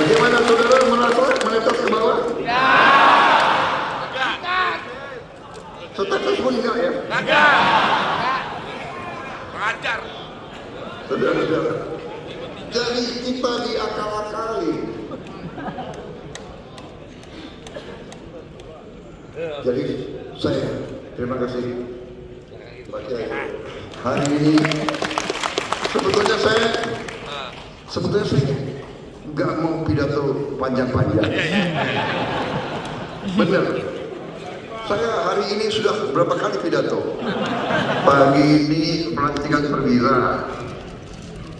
Bagaimana saudara menetas ke bawah? Ya. Setetes pun enggak ya? Enggak. Pengajar. Saudara-saudara, jadi kita diakal-akali. Jadi saya terima kasih Pak Kiai. Hari ini sebetulnya saya nggak mau pidato panjang-panjang. Benar. Saya hari ini sudah berapa kali pidato. Pagi ini pelantikan perwira.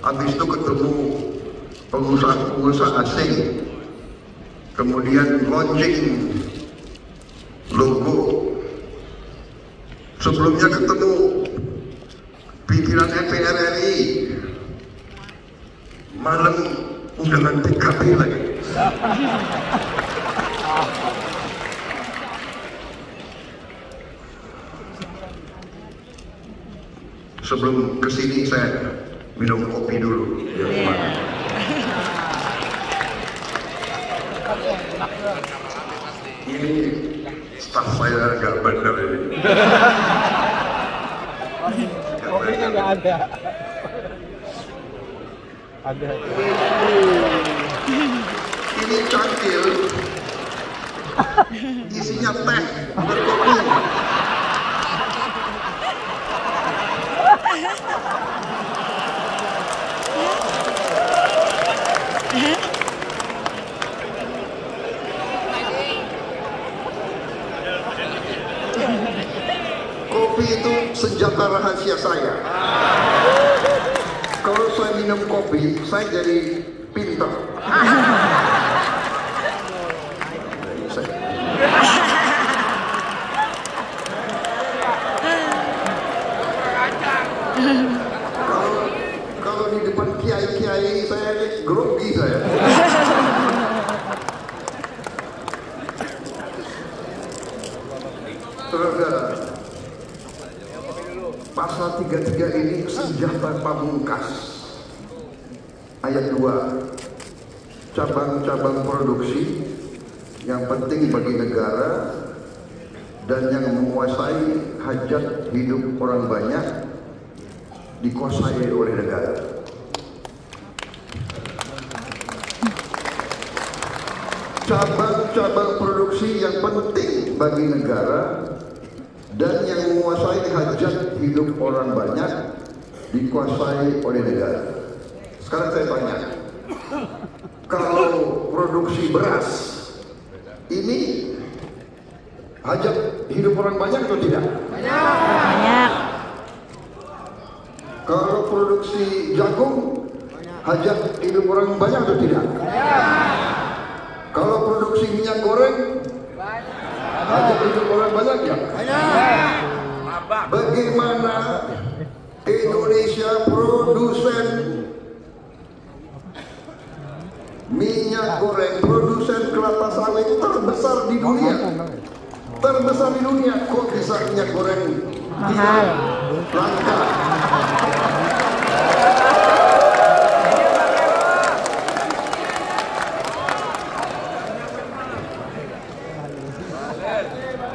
Habis itu ketemu pengusaha asing. Kemudian launching logo. Sebelumnya ketemu pimpinan MPR RI. Malam undangan PKB lagi. Sebelum kesini saya minum kopi dulu. Ini staf saya agak benar ini. Kopinya nggak ada. Ada. Ini cangkir, isinya teh, bukan kopi. Kopi itu senjata rahasia saya. Kalau saya minum kopi, saya jadi pintar. Kalau di depan kiai-kiai saya grogi saya. Saudara, pasal 33 ini senjata pamungkas. Ayat 2, cabang-cabang produksi yang penting bagi negara dan yang menguasai hajat hidup orang banyak dikuasai oleh negara. Cabang-cabang produksi yang penting bagi negara dan yang menguasai hajat hidup orang banyak dikuasai oleh negara. Sekarang saya tanya, kalau produksi beras ini hajat hidup orang banyak atau tidak? Banyak. Kalau produksi jagung hajat hidup orang banyak atau tidak? Kalau produksi minyak goreng hajat hidup orang banyak ya? Bagaimana Indonesia produsen minyak goreng, produsen kelapa sawit terbesar di dunia? Terbesar di dunia, kok bisa minyak goreng Mahal. langka?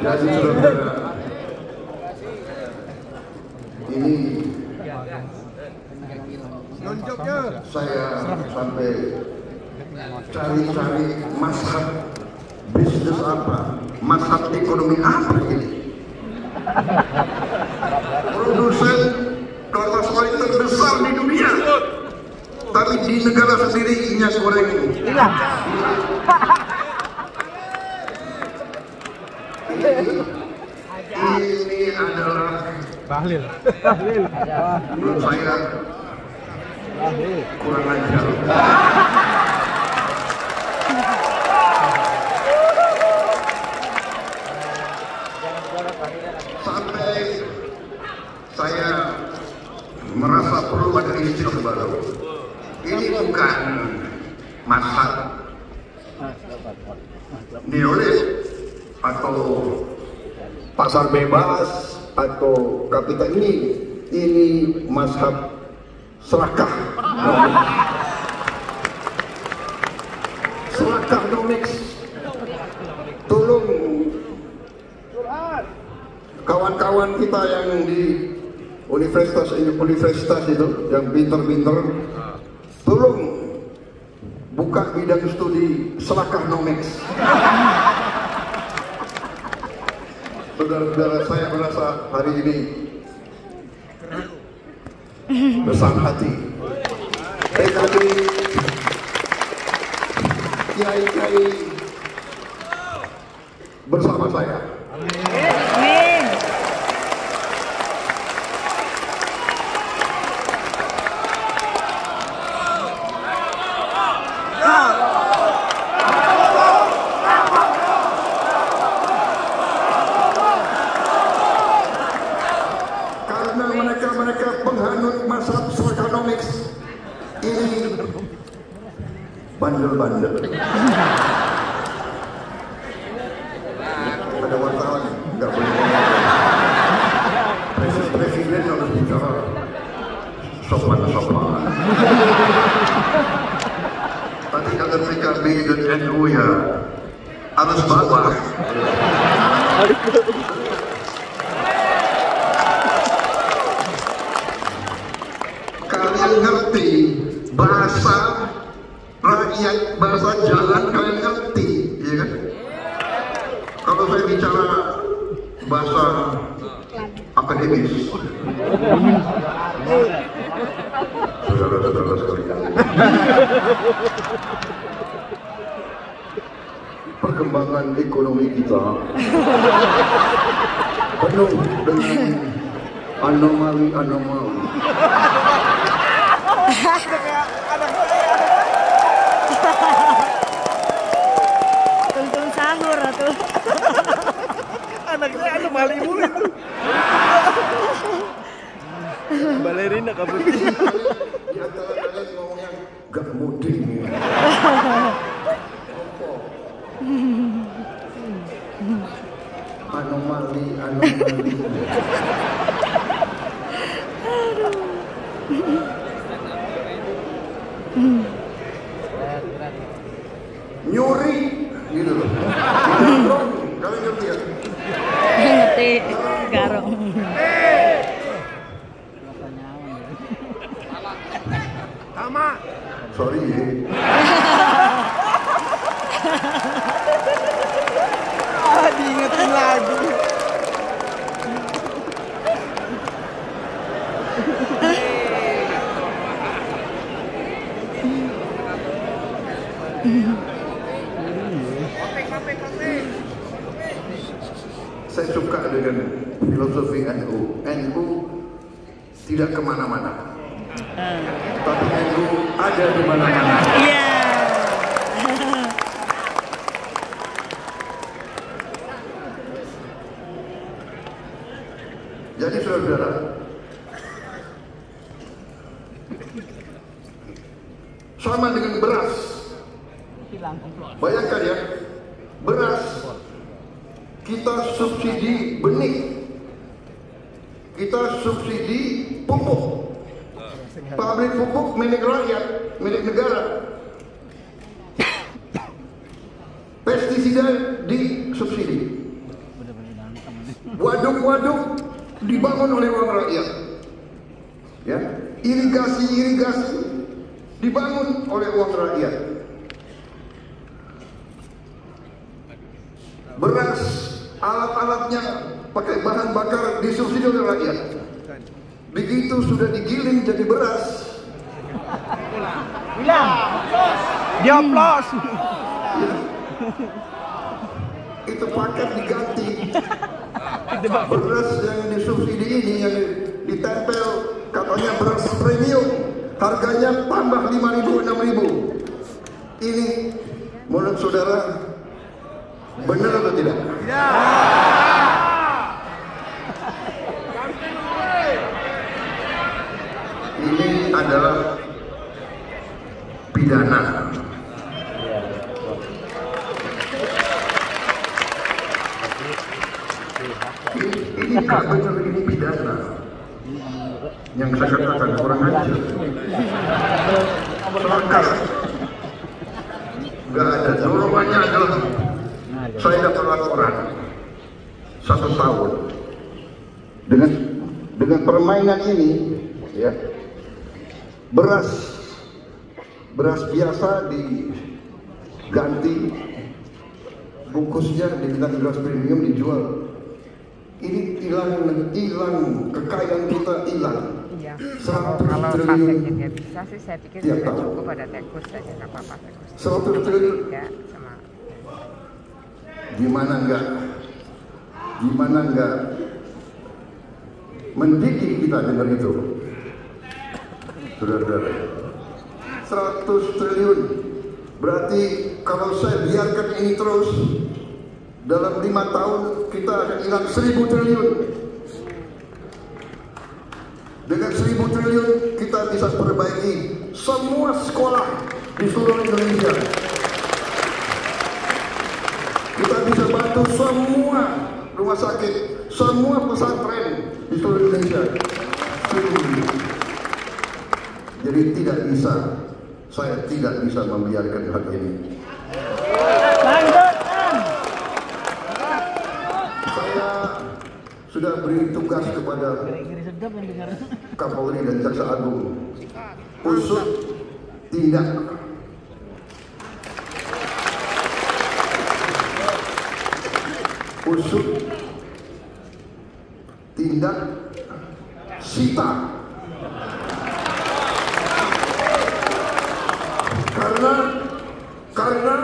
Jadi saudara, ini saya sampai cari-cari mazhab bisnis apa, mazhab ekonomi apa ini. Produsen kelapa sawit terbesar di dunia, tapi di negara sendiri minyak goreng hilang. Ini adalah Bahlil. menurut saya kurang ajar. Sampai saya merasa perlu ada istilah baru. Ini bukan mazhab neolib atau pasar bebas atau kapital, ini mazhab serakah. Selakanomics. Tolong kawan-kawan kita yang di universitas itu yang pinter-pinter, tolong buka bidang studi Selakanomics. Saudara-saudara, saya merasa hari ini besar hati. PKB, kiai-kiai bersama saya. Amin. Karena mereka penghanut mazhab Selakanomics ini bandel-bandel. Ada wartawan nggak boleh ngomong. Presiden harus bicara sopan-sopan. Tapi kalau PKB dan NU ya harus bawah. Kalian ngerti bahasa rakyat, bahasa jalan kalian ngerti, ya kan? Kalau saya bicara bahasa akademis, saudara-saudara sekalian, perkembangan ekonomi kita penuh dengan anomali-anomali. Tuntung sahur tuh. Anak saya anomali mulu. Balerina kabut. Di antara kalian ngomongnya gak muding. Anomali. Nyuri gitu loh. Kalian ngerti ya? Ngerti garong. Sama. Sorry ya. Diingetin lagi. Saya suka dengan filosofi NU. NU tidak kemana-mana, tapi NU ada di mana-mana. Iya. Jadi saudara, sama dengan beras. Bayangkan ya, beras kita subsidi benih, kita subsidi pupuk, pabrik pupuk milik rakyat, milik negara, pestisida disubsidi, waduk-waduk dibangun oleh uang rakyat, ya, irigasi dibangun oleh uang rakyat. Beras, alat-alatnya pakai bahan bakar disubsidi oleh rakyat. Begitu sudah digiling jadi beras, Bilang. Dioplos. ya, itu paket diganti. Beras yang disubsidi ini yang ditempel katanya beras premium, harganya tambah 5.000 6.000. Ini menurut saudara benar atau tidak? Ini adalah pidana. Ini nggak benar, ini pidana. Yang saya katakan kurang ajar. Selakar. nggak ada. Dorongannya adalah saya dapat laporan 1 tahun dengan permainan ini, ya, beras biasa diganti bungkusnya dengan beras premium dijual. Ini hilang kekayaan kita hilang. Iya. 100 Kalau triliun pakai nggak bisa sih, saya pikir tiap juga tahun. cukup ada tekus saja, nggak apa-apa tekus. 100 triliun. Ya, sama. Gimana enggak mendidik kita dengan itu, saudara-saudara. 100 triliun berarti kalau saya biarkan ini terus, dalam 5 tahun kita akan hilang 1000 triliun. Dengan 1000 triliun kita bisa perbaiki semua sekolah di seluruh Indonesia. Kita bisa bantu semua rumah sakit, semua pesantren di seluruh Indonesia. Jadi saya tidak bisa membiarkan hal ini. Saya sudah beri tugas kepada Kapolri dan Jaksa Agung, usut tindak sita, karena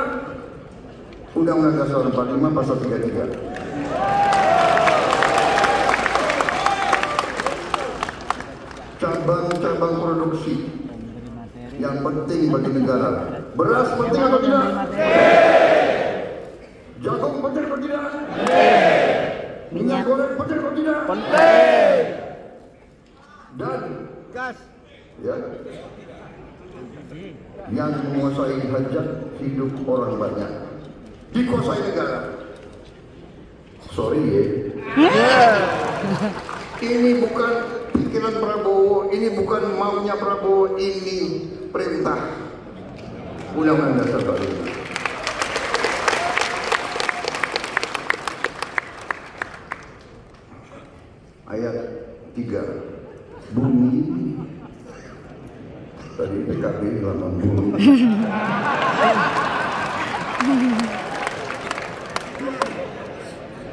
Undang-Undang Dasar 45 pasal 33. Cabang-cabang produksi yang penting bagi negara. Beras penting atau tidak? Jagung penting atau tidak? Minyak goreng penting atau tidak? Penting. Dan Gas. ya, yang menguasai hajat hidup orang banyak dikuasai negara. Sorry ya. Ini bukan pikiran Prabowo, ini bukan maunya Prabowo, ini perintah Undang-Undang Dasar 45. Ayat 3, bumi, tadi PKB ngomong bumi,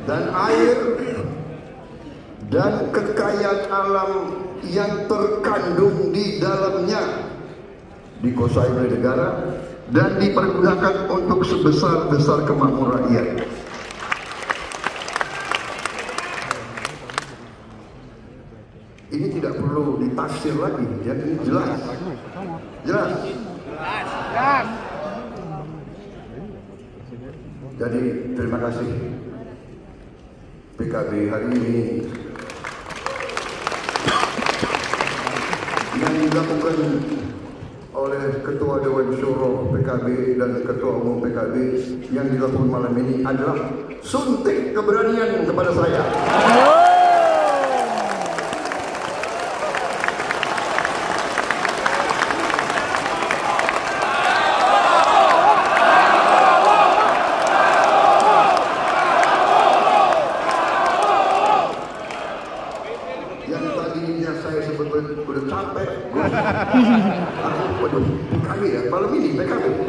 dan air dan kekayaan alam yang terkandung di dalamnya dikuasai oleh negara dan dipergunakan untuk sebesar-besar kemakmuran rakyat. Ini tidak perlu ditafsir lagi, ya, ini jelas. Jadi terima kasih PKB hari ini yang dilakukan oleh Ketua Dewan Syuro PKB dan Ketua Umum PKB yang dilakukan malam ini adalah suntik keberanian kepada saya. Yang tadinya saya sebetulnya udah capek, waduh, PKB ya, malam ini PKB.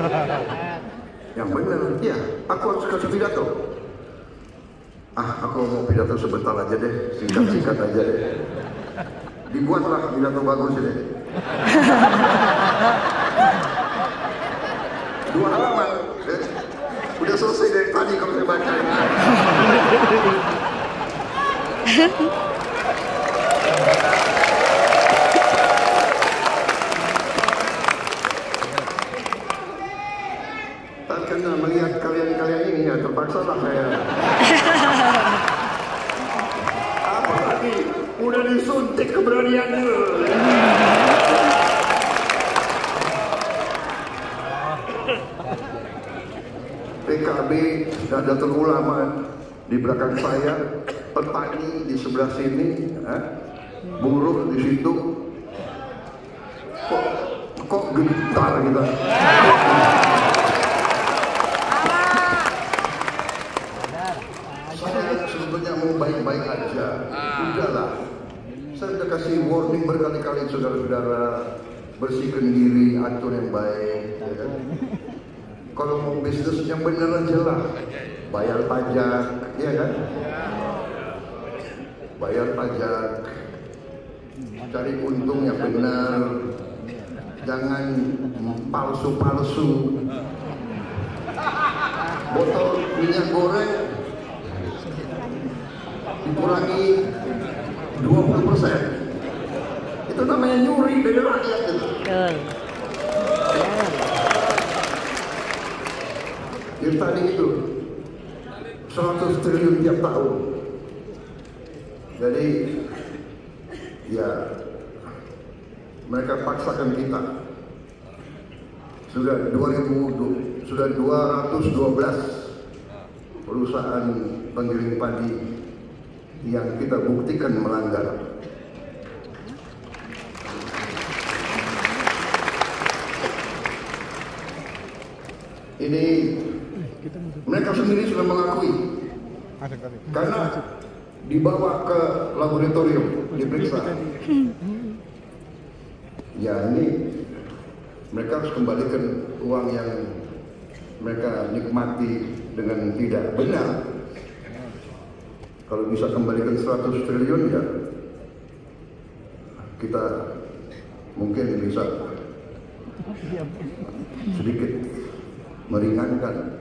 Yang benar, ya, aku harus kasih pidato. Aku mau pidato sebentar aja deh, singkat-singkat aja deh. Dibuatlah pidato bagus deh. 2 halaman, udah selesai dari tadi kalau saya baca. Karena melihat kalian-kalian ini ya terpaksa lah saya. Apalagi udah disuntik keberanian itu. PKB dan Nahdlatul Ulama di belakang saya, petani di sebelah sini, buruh di situ. Kok gentar kita? bersihkan diri, atur yang baik, ya kan? Kalau mau bisnis yang benar aja lah, bayar pajak, ya kan? Bayar pajak, cari untung yang benar, jangan palsu-palsu. Botol minyak goreng dikurangi 20%, itu namanya nyuri dari rakyat itu. Betul. Yang tadi itu 100 triliun tiap tahun. Jadi ya mereka paksakan kita. Sudah 212 perusahaan penggiling padi yang kita buktikan melanggar. Ini mereka sendiri sudah mengakui, karena dibawa ke laboratorium diperiksa. Ya ini mereka harus kembalikan uang yang mereka nikmati dengan tidak benar. Kalau bisa kembalikan 100 triliun ya kita mungkin bisa sedikit meringankan.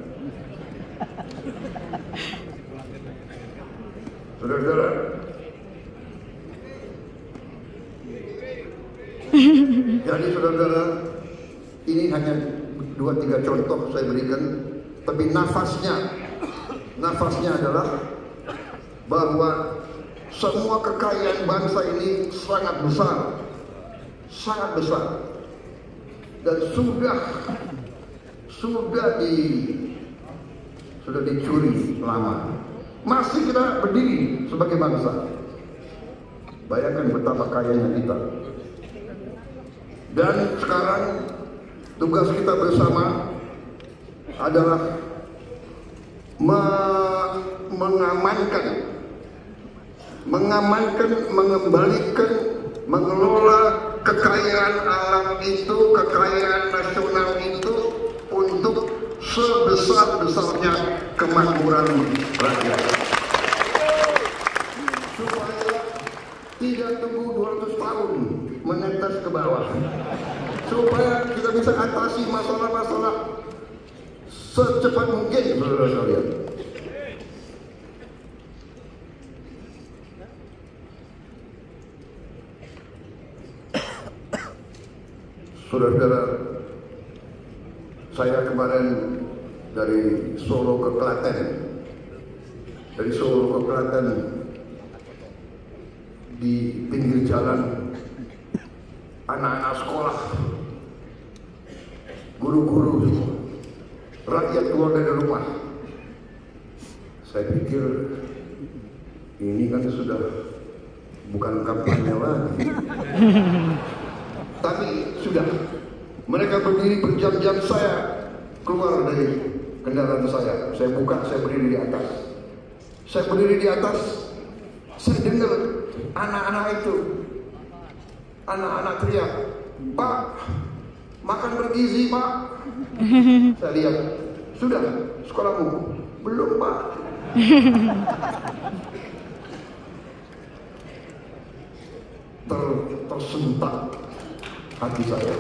Saudara-saudara, jadi saudara-saudara, ini hanya 2-3 contoh saya berikan, tapi nafasnya adalah bahwa semua kekayaan bangsa ini sangat besar, dan sudah dicuri lama. Masih kita berdiri sebagai bangsa. Bayangkan betapa kayanya kita. Dan sekarang tugas kita bersama adalah mengamankan, mengembalikan, mengelola kekayaan alam itu, kekayaan nasional itu untuk sebesar-besarnya kemakmuran rakyat. Supaya tidak tunggu 200 tahun menetes ke bawah. Supaya kita bisa atasi masalah-masalah secepat mungkin, saudara-saudara. Saudara-saudara, saya kemarin dari Solo ke Klaten, di pinggir jalan anak-anak sekolah, guru-guru, rakyat keluar dari rumah. Saya pikir ini kan sudah bukan kampanye lagi. Tapi sudah, mereka berdiri berjam-jam. Saya keluar dari kendaraan saya buka, saya berdiri di atas. Saya dengar anak-anak itu, anak-anak teriak, "Pak, makan bergizi, Pak." Saya lihat, "Sudah sekolahmu?" "Belum, Pak." Tersentak hati saya.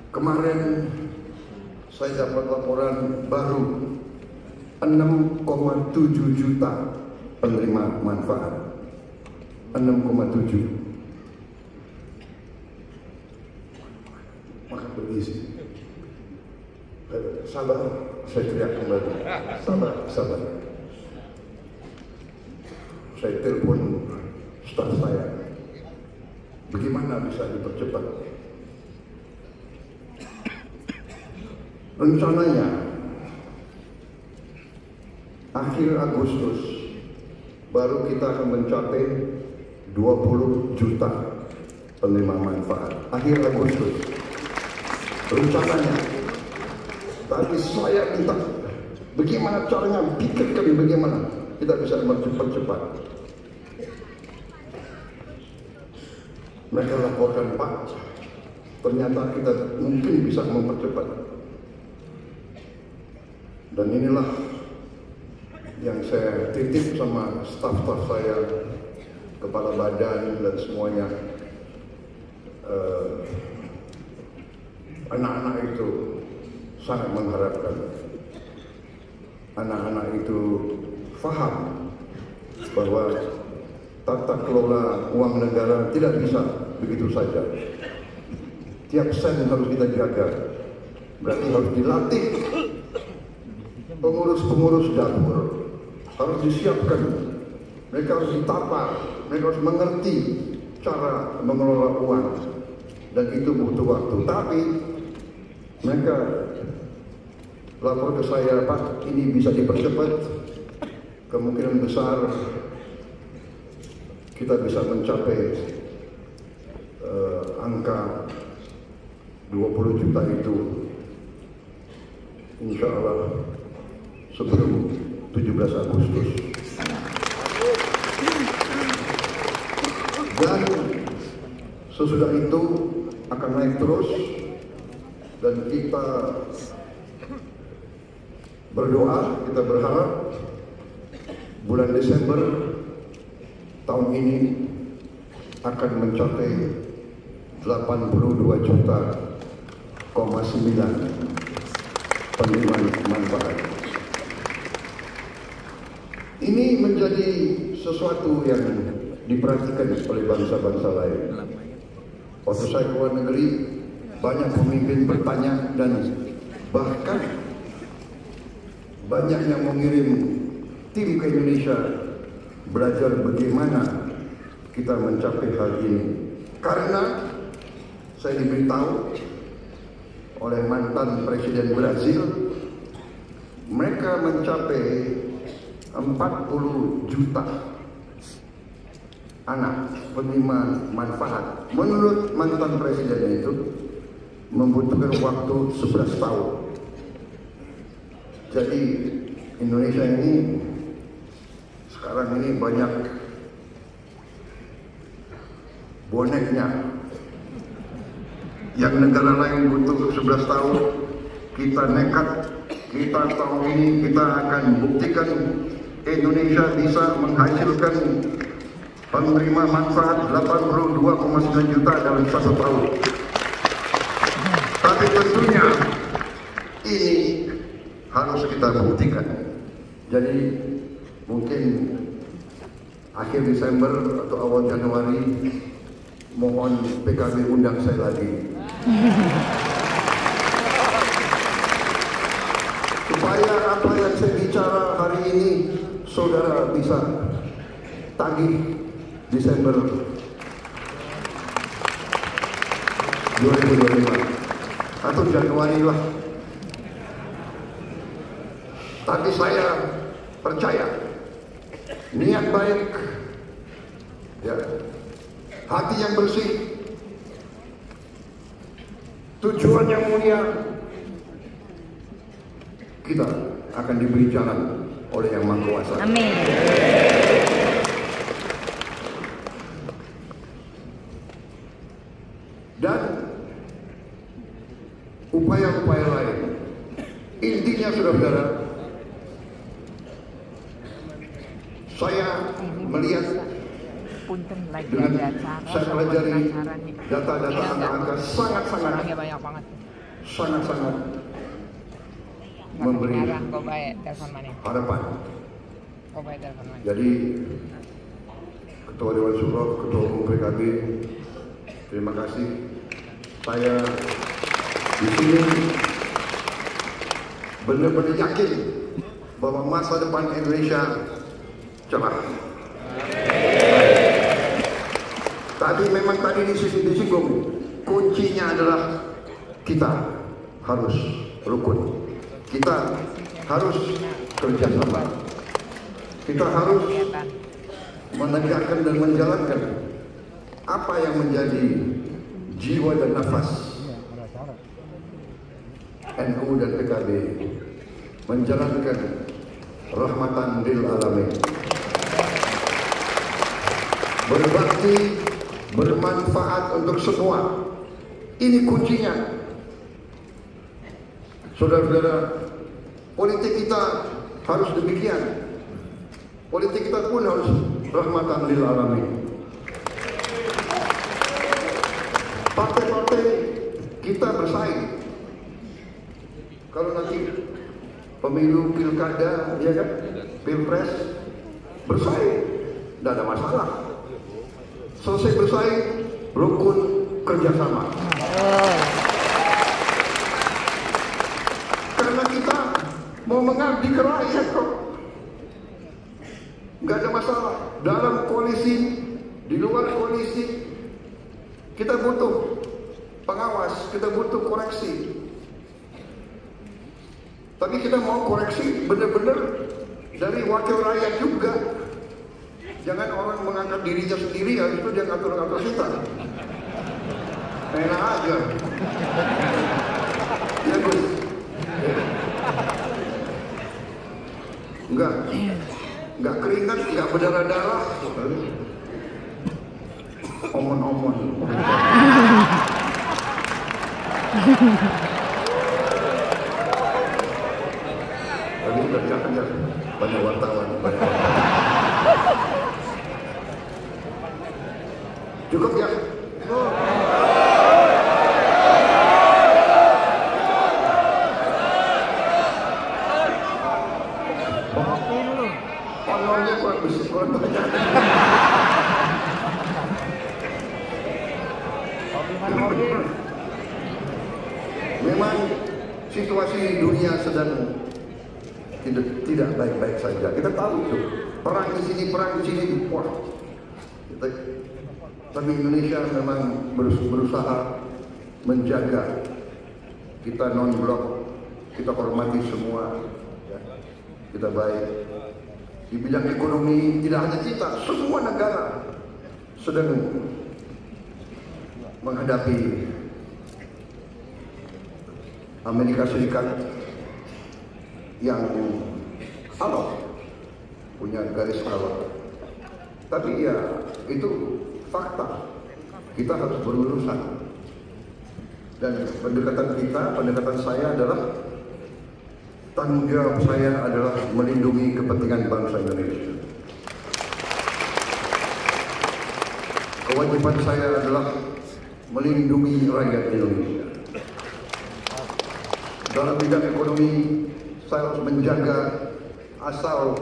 Kemarin saya dapat laporan baru 6,7 juta penerima manfaat. 6,7. Makan bergizi. Sabar, saya teriak kembali. Sabar. Saya telepon staf saya. Bagaimana bisa dipercepat? Rencananya akhir Agustus baru kita akan mencapai 20 juta penerima manfaat. Akhir Agustus rencananya. Tapi saya minta bagaimana caranya, pikirkan bagaimana kita bisa mempercepat. Mereka laporkan, Pak, ternyata kita mungkin bisa mempercepat. Dan inilah yang saya titip sama staf-staf saya, kepala badan dan semuanya. Anak-anak itu sangat mengharapkan, anak-anak itu faham bahwa tata kelola uang negara tidak bisa begitu saja. Tiap sen harus kita jaga, berarti harus dilatih. Pengurus-pengurus dapur harus disiapkan, mereka harus ditata, mereka harus mengerti cara mengelola uang, dan itu butuh waktu. Tapi mereka lapor ke saya, Pak, ini bisa dipercepat, kemungkinan besar kita bisa mencapai angka 20 juta itu, insya Allah sebelum 17 Agustus. Dan sesudah itu akan naik terus, dan kita berdoa, kita berharap bulan Desember tahun ini akan mencapai 82,9 juta penerima manfaat. Ini menjadi sesuatu yang diperhatikan oleh bangsa-bangsa lain. Waktu saya ke luar negeri, banyak pemimpin bertanya dan bahkan banyak yang mengirim tim ke Indonesia belajar bagaimana kita mencapai hal ini. Karena saya diberitahu oleh mantan Presiden Brazil, mereka mencapai 40 juta anak penerima manfaat. Menurut mantan presiden itu membutuhkan waktu 11 tahun. Jadi Indonesia ini sekarang ini banyak boneknya. Yang negara lain butuh 11 tahun, kita nekat, kita tahun ini kita akan buktikan Indonesia bisa menghasilkan penerima manfaat 82,9 juta dalam 1 tahun. Tapi tentunya ini harus kita buktikan. Jadi mungkin akhir Desember atau awal Januari mohon PKB undang saya lagi. Supaya apa yang saya bicara hari ini saudara bisa tagih Desember 2025 atau Januari lah. Tapi saya percaya niat baik, ya, hati yang bersih, tujuan yang mulia, kita akan diberi jalan oleh Yang Maha Kuasa. Amin. Dan upaya-upaya lain, intinya saudara-saudara, saya melihat Punten lagi dengan ada acara. saya pelajari data-data angka-angka sangat-sangat banyak banget. memberi Kau baik telepon mana? harapan. Kau baik telepon mana? Jadi Ketua Dewan Suro, Ketua Umum PKB, terima kasih. Saya di sini benar-benar yakin bahwa masa depan Indonesia cerah. Tadi memang tadi disinggung, kuncinya adalah kita harus rukun, kita harus kerjasama, kita harus menegakkan dan menjalankan apa yang menjadi jiwa dan nafas NU dan PKB, menjalankan rahmatan lil alamin. Berbakti, bermanfaat untuk semua. Ini kuncinya. Saudara-saudara, politik kita harus demikian. Politik kita pun harus rahmatan lil alamin. Partai-partai kita bersaing. Kalau nanti pemilu pilkada, ya kan, pilpres, bersaing, tidak ada masalah. Selesai bersaing, rukun kerjasama. Karena kita mau mengabdi ke rakyat kok. Nggak ada masalah. Dalam koalisi, di luar koalisi, kita butuh pengawas, kita butuh koreksi. Tapi kita mau koreksi benar-benar dari wakil rakyat juga. Jangan orang mengangkat dirinya sendiri, habis itu dia ngatur-ngatur kita. Enak aja. Ya Gus. Enggak keringat, enggak berdarah-darah. Omon-omon. Tadi udah kejar banyak wartawan. Cukup ya? Honornya kurang banyak. Memang situasi dunia sedang tidak baik-baik saja. Kita tahu itu. Perang di sini, wah. Tapi Indonesia memang berusaha menjaga kita non-blok, kita hormati semua, ya. Kita baik. Di bidang ekonomi tidak hanya kita, semua negara sedang menghadapi Amerika Serikat yang alot, punya garis alot. Tapi ya itu fakta. Kita harus berurusan. Dan pendekatan saya adalah tanggung jawab saya adalah melindungi kepentingan bangsa Indonesia. Kewajiban saya adalah melindungi rakyat Indonesia. Dalam bidang ekonomi, saya harus menjaga asal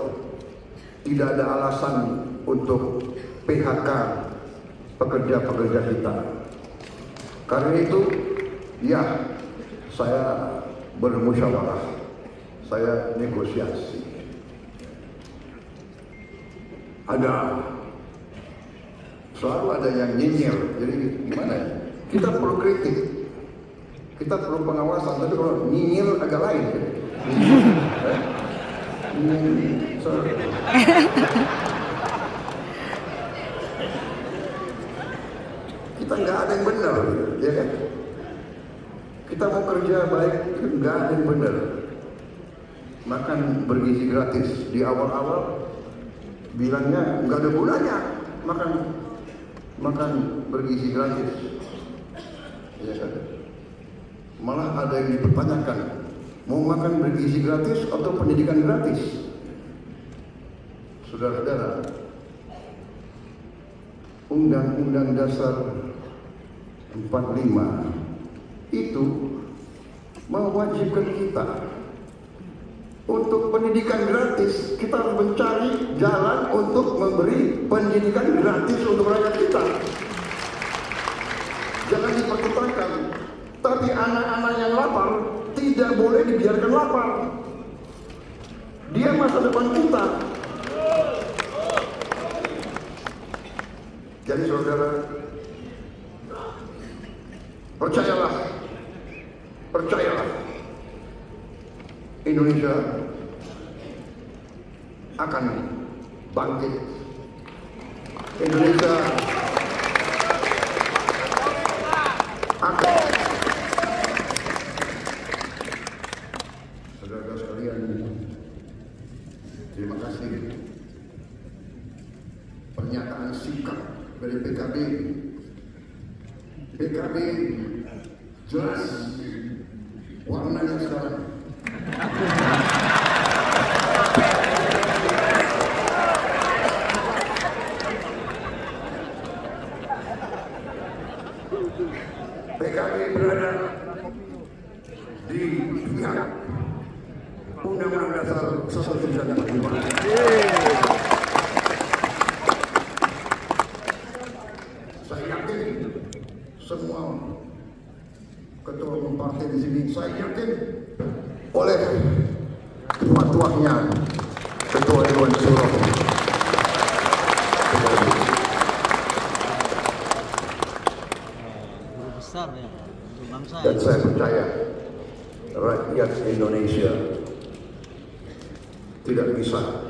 tidak ada alasan untuk PHK pekerja-pekerja kita. Karena itu, ya, saya bermusyawarah, saya negosiasi. Selalu ada yang nyinyir, jadi gimana ya? Kita perlu kritik, kita perlu pengawasan, tapi kalau nyinyir agak lain. Kita nggak ada yang benar, ya kan? Kita mau kerja baik, nggak ada yang benar. Makan bergizi gratis di awal-awal bilangnya nggak ada gunanya makan bergizi gratis, ya kan? Malah ada yang dipertanyakan, mau makan bergizi gratis atau pendidikan gratis? Saudara-saudara, Undang-Undang Dasar 45 itu mewajibkan kita untuk pendidikan gratis. Kita harus mencari jalan untuk memberi pendidikan gratis untuk rakyat kita. Jangan dipertentangkan. Tapi anak-anak yang lapar tidak boleh dibiarkan lapar. Dia masa depan kita. Jadi saudara, percayalah, Indonesia akan bangkit. Indonesia akan. Saudara sekalian, PKB jelas warnanya sekarang. PKB berada di pihak Undang-Undang Dasar 1945. Saya yakin semua ketua umum partai di sini, saya yakin oleh fatwanya Ketua Dewan Syuro besar ya untuk bangsa. dan saya percaya rakyat Indonesia tidak bisa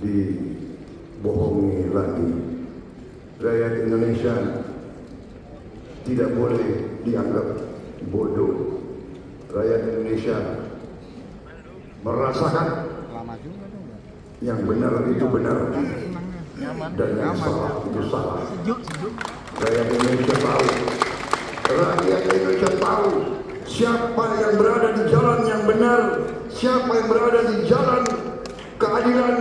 dibohongi lagi. Rakyat Indonesia tidak boleh dianggap bodoh. Rakyat Indonesia merasakan yang benar itu benar dan yang salah itu salah. Rakyat Indonesia tahu, rakyat Indonesia tahu siapa yang berada di jalan yang benar, siapa yang berada di jalan keadilan,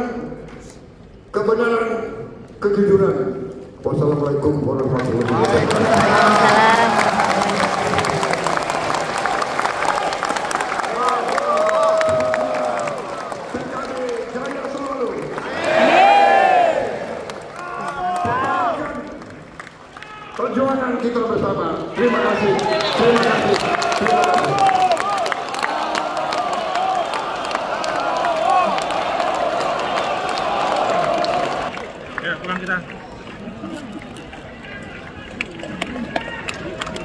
kebenaran, kejujuran. Wassalamualaikum warahmatullahi wabarakatuh. Perjuangan kita bersama. Terima kasih. Terima kasih. Terima kasih. Ya, pulang kita.